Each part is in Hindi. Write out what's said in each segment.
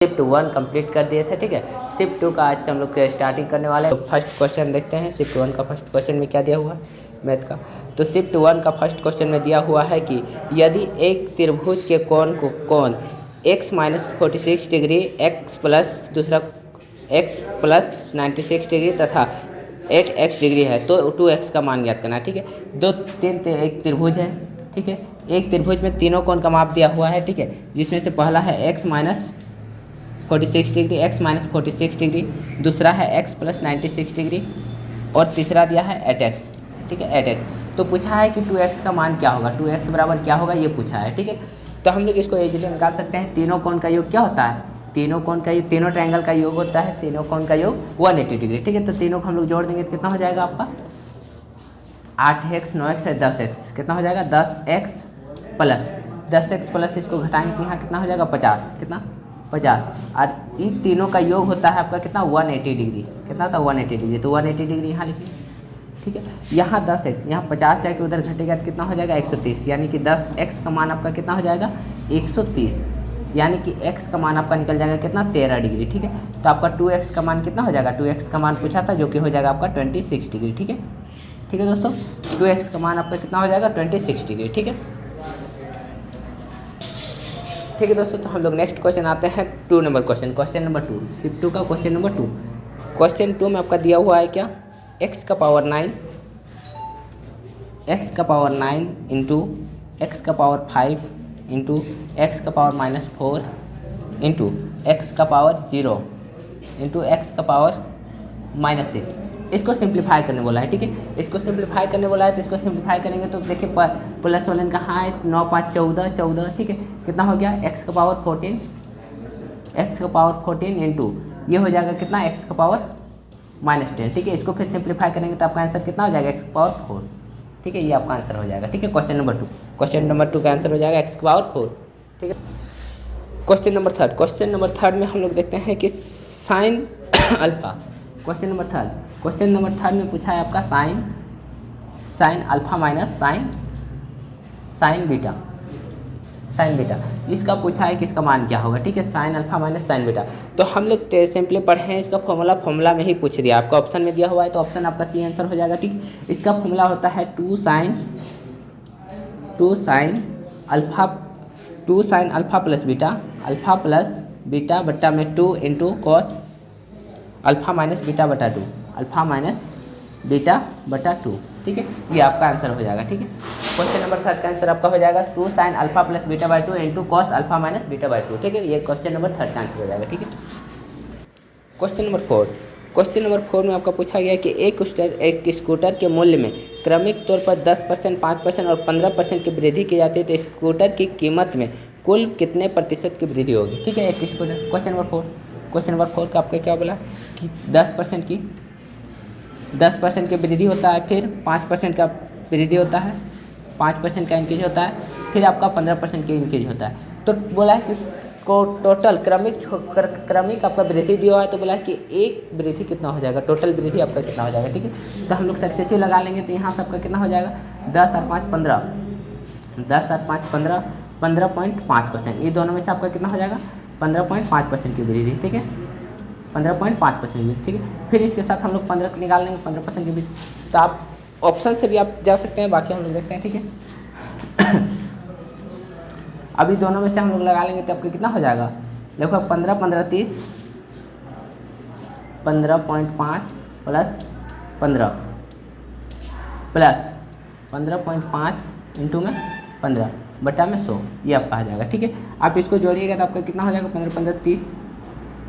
शिफ्ट 1 कंप्लीट कर दिए थे। ठीक है, शिफ्ट 2 का आज से हम लोग स्टार्टिंग करने वाले हैं। तो फर्स्ट क्वेश्चन देखते हैं शिफ्ट 1 का। फर्स्ट क्वेश्चन में क्या दिया हुआ है मैथ का। तो शिफ्ट 1 का फर्स्ट क्वेश्चन में दिया हुआ है कि यदि एक त्रिभुज के कोण x minus 46 degree x plus दूसरा x प्लस 96 डिग्री तथा 8x डिग्री है तो 2x का मान ज्ञात करना है। ठीक है, एक त्रिभुज है। ठीक है, एक त्रिभुज में तीनों कोण का माप दिया हुआ है। ठीक है, जिसमें से पहला है x minus 46 degree, x minus 46 degree, दूसरा है x प्लस 96 डिग्री और तीसरा दिया है 8x। ठीक है, 8x। तो पूछा है कि 2x का मान क्या होगा, 2x बराबर क्या होगा ये पूछा है। ठीक है, तो हम लोग इसको इजीली निकाल सकते हैं। तीनों कोण का योग क्या होता है, तीनों ट्रायंगल का योग होता है, तीनों कोण का योग 180 डिग्री। ठीक है, तो तीनों को हम लोग जोड़ देंगे तो कितना हो जाएगा आपका 8x 9x है 10x, कितना हो जाएगा 10x प्लस इसको घटाएंगे तो यहाँ कितना हो जाएगा 50, कितना 50। और इन तीनों का योग होता है आपका कितना 180 डिग्री, कितना था 180 डिग्री। तो 180 डिग्री यहाँ लिखिए। ठीक है, यहाँ 10x, यहाँ 50 जाके उधर घटेगा तो कितना हो जाएगा 130, यानी कि 10x का मान आपका कितना हो जाएगा 130, यानी कि x का मान आपका निकल जाएगा कितना 13 डिग्री। ठीक है, तो आपका 2x का मान कितना हो जाएगा, 2x का मान पूछा था जो कि हो जाएगा आपका 26 डिग्री। ठीक है, ठीक है दोस्तों, 2x का मान आपका कितना हो जाएगा 26 डिग्री। ठीक है, ठीक है दोस्तों, तो हम लोग नेक्स्ट क्वेश्चन आते हैं 2 नंबर क्वेश्चन नंबर 2, शिफ्ट 2 का क्वेश्चन नंबर 2। क्वेश्चन 2 में आपका दिया हुआ है क्या, x का पावर 9 इंटू x का पावर 5 इंटू x का पावर -4 इंटू x का पावर 0 इंटू x का पावर -6। इसको सिंप्लीफाई करने बोला है। ठीक है, इसको सिंप्लीफाई करने बोला है तो इसको सिंप्लीफाई करेंगे तो देखिए प्लस वाले कहाँ है 9 5 14। ठीक है, कितना हो गया x का पावर 14 इंटू ये हो जाएगा कितना x का पावर -10। ठीक है, इसको फिर सिंप्लीफाई करेंगे तो आपका आंसर कितना हो जाएगा x का पावर 4। ठीक है, ये आपका आंसर हो जाएगा। ठीक है, क्वेश्चन नंबर 2 का आंसर हो जाएगा x का पावर 4। ठीक है, क्वेश्चन नंबर थर्ड में हम लोग देखते हैं कि sine alpha. Question number third में पूछा है आपका sine alpha minus sign beta, इसका पूछा है कि इसका मान क्या होगा। ठीक है, sine alpha minus sign beta. तो हम लोग सिंपली पढ़े हैं इसका फॉर्मूला में ही पूछ दिया आपका, ऑप्शन में दिया हुआ है तो ऑप्शन आपका सी आंसर हो जाएगा। ठीक, इसका फॉर्मूला होता है 2 साइन अल्फा प्लस बीटा बट्टा में 2 into cos alpha minus beta बटा 2। ठीक है, ये आपका आंसर हो जाएगा। ठीक है, क्वेश्चन नंबर थर्ड का आंसर आपका हो जाएगा 2 sine alpha plus beta by 2 into cos alpha minus beta by 2। ठीक है, ये क्वेश्चन नंबर थर्ड का आंसर हो जाएगा। ठीक है, क्वेश्चन नंबर 4 में आपका पूछा गया है कि एक स्कूटर के मूल्य में क्रमिक तौर पर 10%, 5% और 15% की वृद्धि की जाती है तो स्कूटर की कीमत में कुल कितने प्रतिशत की वृद्धि होगी। ठीक है, एक स्कूटर क्वेश्चन नंबर 4 का आपका क्या बोला कि 10% की वृद्धि होता है, फिर 5% का वृद्धि होता है, 5% का इंक्रीज होता है, फिर आपका 15% की इंक्रीज होता है। तो बोला है कि को टोटल क्रमिक आपका वृद्धि दिया है तो बोला है कि एक वृद्धि कितना हो जाएगा, टोटल वृद्धि आपका कितना हो जाएगा। ठीक है, तो हम लोग सक्सेसिव लगा लेंगे तो यहाँ सबका कितना हो जाएगा 10 और 5 15, 15.5%। ये दोनों में से आपका कितना हो जाएगा 15.5% की वृद्धि। ठीक है, 15.5% वृद्धि। ठीक है, फिर इसके साथ हम लोग 15 निकाल लेंगे 15% की वृद्धि। तो आप ऑप्शन से भी आप जा सकते हैं, बाकी हम लोग देखते हैं। ठीक है, अभी दोनों में से हम लोग लगा लेंगे तो आपका कितना हो जाएगा, देखो 15 15 30, 15.5 प्लस 15.5 इंटू में 15 बटा में 100, ये आपका आ जाएगा। ठीक है, आप इसको जोड़िएगा तो आपका कितना हो जाएगा 15 15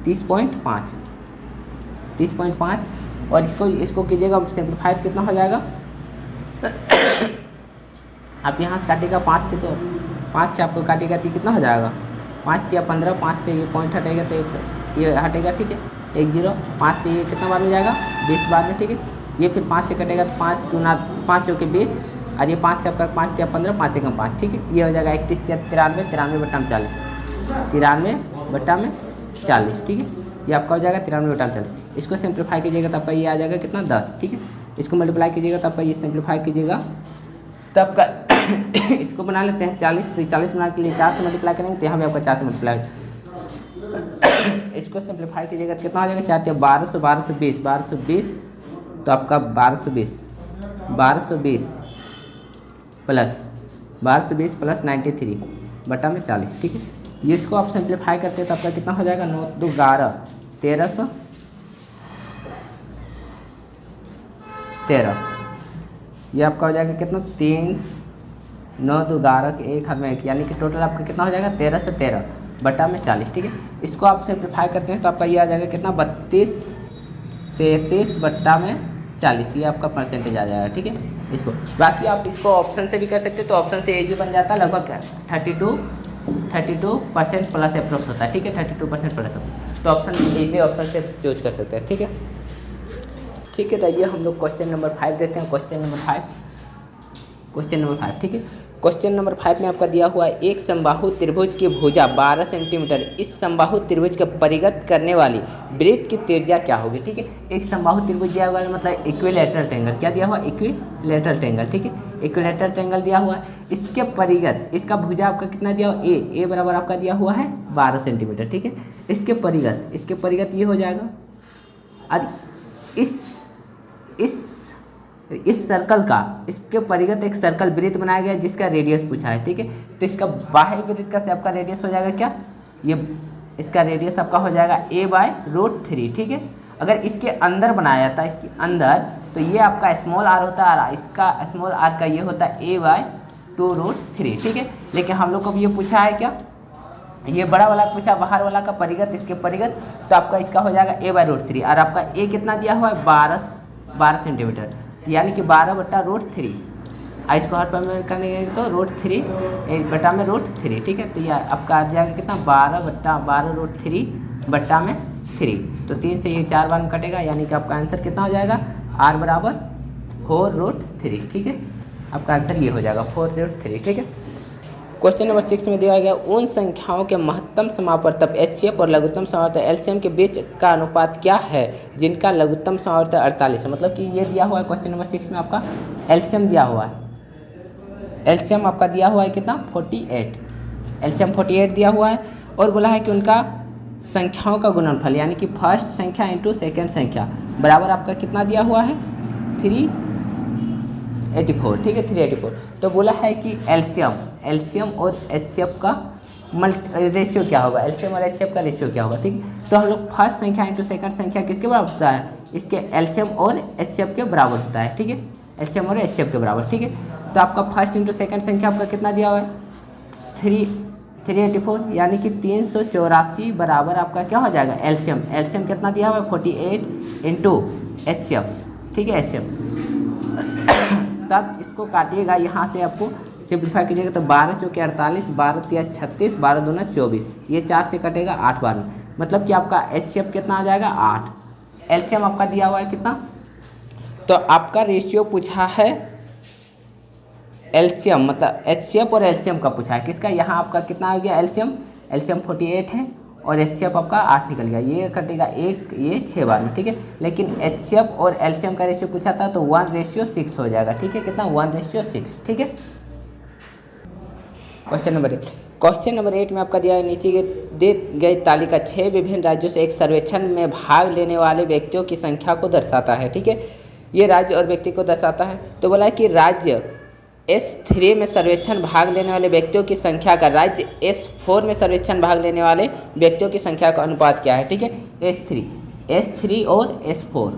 30.5 और इसको कीजिएगा सिंप्लीफाई कितना हो जाएगा आप यहाँ से काटिएगा 5 से, तो 5 से आपको काटिएगा तो कितना हो जाएगा 5 या 15, 5 से ये पॉइंट हटेगा तो ये हटेगा। ठीक है, 1 0, 5 से ये कितना बार में जाएगा 20 बार में। ठीक है, ये फिर 5 से कटेगा तो 5 दूना 5 चौके 20 और ये 5 से आपका 5 या 15, 5 एकम 5। ठीक है, ये हो जाएगा 31 या 93, 93 बट्टा में 40, 93 बट्टा में 40। ठीक है, ये आपका हो जाएगा 93 बट्टा में 40। इसको सिंप्लीफाई कीजिएगा तो आपका ये आ जाएगा कितना 10। ठीक है, इसको मल्टीप्लाई कीजिएगा तो आपका ये सिंप्लीफाई कीजिएगा तो आपका इसको बना लेते हैं 40, तो 40 बनाने के लिए 4 से मल्टीप्लाई करेंगे तो यहाँ भी आपका 4 से मल्टीप्लाई इसको सिंप्लीफाई कीजिएगा तो कितना हो जाएगा, 4 × 1200, 1220, 1220 तो आपका 1220 प्लस 93 बटा में 40, ठीक है। ये इसको आप सिंप्लीफाई करते हैं तो आपका कितना हो जाएगा, 9 2 11 13 ये आपका हो जाएगा कितना, 3 9 2 11 के एक हाथ में एक, यानी कि टोटल आपका कितना हो जाएगा, 13 से 13 बटा में 40, ठीक है। इसको आप सिंप्लीफाई करते हैं तो आपका ये आ जाएगा कितना, 33 बटा में 40, ये आपका परसेंटेज आ जाएगा, ठीक है। इसको बाकी आप इसको ऑप्शन से भी कर सकते हैं, तो ऑप्शन से एजी बन जाता है लगभग 32% प्लस अप्रोक्स होता है, ठीक है, 32% प्लस होता है, तो ऑप्शन इजीली ऑप्शन से चूज कर सकते हैं, ठीक है। ठीक है, तो ये हम लोग क्वेश्चन नंबर 5 देखते हैं। क्वेश्चन नंबर 5, ठीक है। क्वेश्चन नंबर 5 में आपका दिया हुआ है, एक समबाहु त्रिभुज की भुजा 12 सेंटीमीटर, इस समबाहु त्रिभुज का परिगत करने वाली वृत्त की त्रिज्या क्या होगी, ठीक है। एक समबाहु त्रिभुज दिया हुआ है, मतलब इक्विलैटरल ट्रायंगल, क्या दिया हुआ है, इक्विलैटरल ट्रायंगल, ठीक है, इक्विलैटरल ट्रायंगल दिया हुआ है। इसके परिगत, इसका भुजा आपका कितना दिया हुआ, ए बराबर आपका दिया हुआ है 12 सेंटीमीटर, ठीक है। इसके परिगत ये हो जाएगा, और इस सर्कल का, इसके परिगत एक सर्कल वृत्त बनाया गया जिसका रेडियस पूछा है, ठीक है। तो इसका बाह्य वृत्त का आपका रेडियस हो जाएगा क्या, ये इसका रेडियस आपका हो जाएगा a/√3, ठीक है। अगर इसके अंदर बनाया जाता है, इसके अंदर, तो ये आपका स्मॉल r होता है, इसका स्मॉल r का ये होता है a/2√3, ठीक है। लेकिन हम लोग को ये पूछा है क्या, ये बड़ा वाला पूछा, बाहर वाला का परिगत, इसके परिगत, तो आपका इसका हो जाएगा a/√3, और आपका a कितना दिया हुआ है, 12 सेंटीमीटर, यानी कि 12/√3, इसको हर पर में करने तो √3 बटा में √3, ठीक है। तो यह आपका आ जाएगा कितना, 12/√3 बटा में 3, तो 3 से ये 4 बार में कटेगा, यानी कि आपका आंसर कितना हो जाएगा, r बराबर 4√3, ठीक है। आपका आंसर ये हो जाएगा 4√3, ठीक है। क्वेश्चन नंबर 6 में दिया गया, उन संख्याओं के महत्तम समावर्तक HCF और लघुत्तम समावर्तक LCM के बीच का अनुपात क्या है जिनका लघुत्तम समावर्तक 48 है। मतलब कि ये दिया हुआ है क्वेश्चन नंबर 6 में आपका LCM दिया हुआ है, LCM आपका दिया हुआ है कितना, 48, LCM 48 दिया हुआ है, और बोला है कि उनका संख्याओं का गुणनफल, यानी कि फर्स्ट संख्या इंटू सेकेंड संख्या बराबर आपका कितना दिया हुआ है, 384, ठीक है, 384। तो बोला है कि LCM और HCF का रेशियो क्या होगा, LCM और HCF का रेशियो क्या होगा, ठीक। तो हम लोग फर्स्ट संख्या इंटू सेकंड संख्या किसके बराबर होता है, इसके LCM और HCF के बराबर होता है, ठीक है, LCM और HCF के बराबर, ठीक है। तो आपका फर्स्ट इंटू सेकंड संख्या आपका कितना दिया हुआ है, 384, यानी कि 384 बराबर आपका क्या हो जाएगा, LCM कितना दिया हुआ है, 48 इंटू HCF, ठीक है, HCF। तब इसको काटिएगा, यहाँ से आपको सिंप्लीफाई कीजिएगा तो 12 चौके 48, 12 तिया 36, 12 दूना 24, ये 4 से कटेगा 8 बार में, मतलब कि आपका HCF कितना आ जाएगा, 8। LCM आपका दिया हुआ है कितना, तो आपका रेशियो पूछा है LCM, मतलब HCF और LCM का पूछा है, किसका, यहाँ आपका कितना हो गया, LCM 48 है, और HCF आपका 8 निकल गया, ये कटेगा 1, ये 6 बार में, ठीक है। लेकिन HCF और LCM का रेशियो पूछा था तो 1:6 हो जाएगा, ठीक है, कितना, 1:6, ठीक है। क्वेश्चन नंबर 8 में आपका दिया है, नीचे दी गई तालिका 6 विभिन्न राज्यों से एक सर्वेक्षण में भाग लेने वाले व्यक्तियों की संख्या को दर्शाता है, ठीक है। ये राज्य और व्यक्ति को दर्शाता है, तो बोला है कि राज्य S3 में सर्वेक्षण भाग लेने वाले व्यक्तियों की संख्या का राज्य S4 में सर्वेक्षण भाग लेने वाले व्यक्तियों की संख्या का अनुपात क्या है, ठीक है। S3 और S4,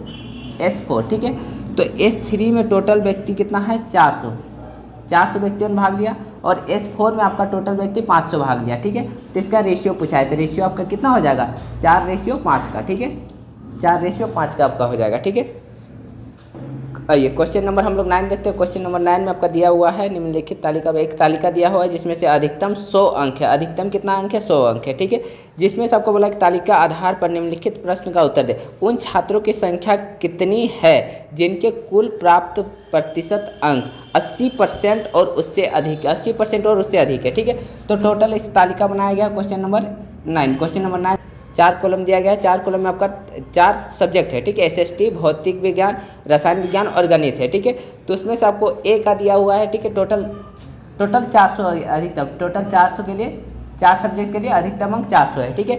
ठीक है। तो S3 में टोटल व्यक्ति कितना है, 400 व्यक्तियों ने भाग लिया, और S4 में आपका टोटल व्यक्ति 500 भाग लिया, ठीक है। तो इसका रेशियो पूछा है, तो रेशियो आपका कितना हो जाएगा, 4:5 का, ठीक है, 4:5 का आपका हो जाएगा, ठीक है। आइए क्वेश्चन नंबर हम लोग 9 देखते हैं। क्वेश्चन नंबर 9 में आपका दिया हुआ है, निम्नलिखित तालिका में एक तालिका दिया हुआ है जिसमें से अधिकतम 100 अंक है, अधिकतम कितना अंक है, 100 अंक है, ठीक है। जिसमें से आपको बोला कि तालिका आधार पर निम्नलिखित प्रश्न का उत्तर दे, उन छात्रों की संख्या कितनी है जिनके कुल प्राप्त प्रतिशत अंक 80% और उससे अधिक, 80% और उससे अधिक है, ठीक है। तो टोटल इस तालिका बनाया गया क्वेश्चन नंबर 9 4 कॉलम दिया गया है, 4 कॉलम में आपका 4 सब्जेक्ट है, ठीक है, SST, भौतिक विज्ञान, रसायन विज्ञान और गणित है, ठीक है। तो उसमें से आपको A का दिया हुआ है, ठीक है, टोटल 400 अधिकतम, टोटल 400 के लिए 4 सब्जेक्ट के लिए अधिकतम अंक 400 है, ठीक है।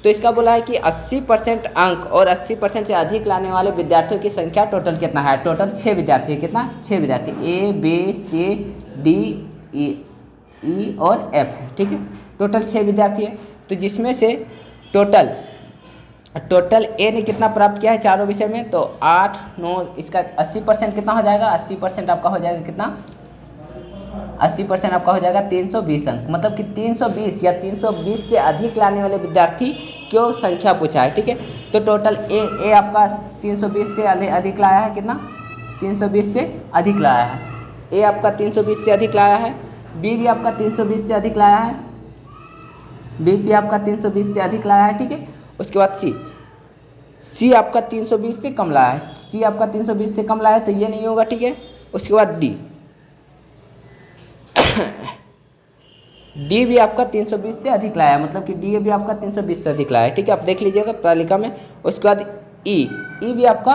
तो इसका बोला है कि 80% अंक और 80% से अधिक लाने वाले विद्यार्थियों की संख्या टोटल कितना है। टोटल 6 विद्यार्थी है। कितना? 6 विद्यार्थी, A B C D E और F है। ठीक है, टोटल 6 विद्यार्थी है। तो जिसमें से टोटल ए ने कितना प्राप्त किया है चारों विषय में, तो 8 9, इसका 80% कितना हो जाएगा, 80% आपका हो जाएगा कितना, 80% आपका हो जाएगा 320 अंक। मतलब कि 320 या 320 से अधिक लाने वाले विद्यार्थी क्यों संख्या पूछा है। ठीक है, तो टोटल ए आपका 320 से अधिक लाया है। कितना? 320 से अधिक लाया है। ए आपका 320 से अधिक लाया है, बी भी आपका 320 से अधिक लाया है, बी भी आपका 320 से अधिक लाया है। ठीक है, उसके बाद सी आपका 320 से कम लाया है, सी आपका 320 से कम लाया है, तो ये नहीं होगा। ठीक है, उसके बाद डी भी आपका 320 से अधिक लाया है, मतलब कि डी भी आपका 320 से अधिक लाया है। ठीक है, आप देख लीजिएगा तालिका में। उसके बाद ई भी आपका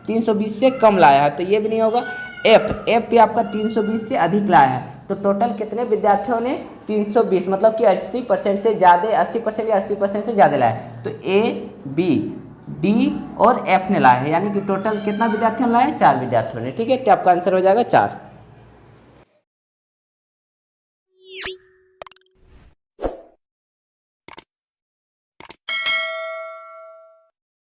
320 से कम लाया है, तो ये भी नहीं होगा। एफ भी आपका 320 से अधिक लाया है। तो टोटल कितने विद्यार्थियों ने 320, मतलब कि 80% से ज़्यादा, 80% या 80% से ज़्यादा लाया है। तो ए बी डी और एफ ने लाया है, यानी कि टोटल कितना विद्यार्थियों ने लाया है, 4 विद्यार्थियों ने। ठीक है, तो आपका आंसर हो जाएगा 4।